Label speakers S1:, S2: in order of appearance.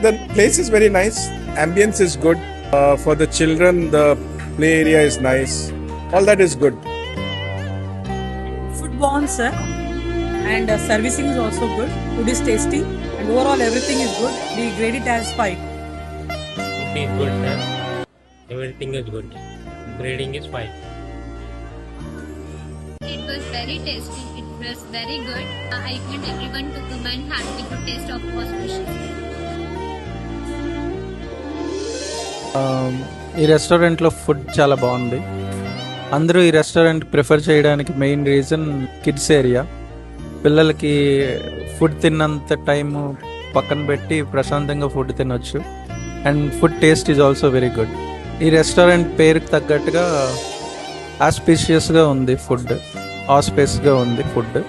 S1: The place is very nice. Ambience is good. For the children, the play area is nice. All that is good.
S2: Food warm, sir, and servicing is also good. Food is tasty, and overall everything is good. We grade it as 5.
S3: It is good, sir. Everything is good. Grading is 5.
S4: It was very tasty. It was very good. I recommend everyone to come and have the good taste of auspicious.
S5: ఈ రెస్టారెంట్లో food చాలా బాగుంది. అందరూ ఈ restaurant prefer చేయడానికి main reason kids area. పిల్లలకి food తిన్నంత time పక్కన పెట్టి ప్రశాంతంగా ఫుడ్ తినొచ్చు. And food taste is also very good. ఈ రెస్టారెంట్ పేరుకి తగ్గట్టుగా ఆస్పీషియస్గా ఉంది ఫుడ్, ఆస్పేస్గా ఉంది ఫుడ్.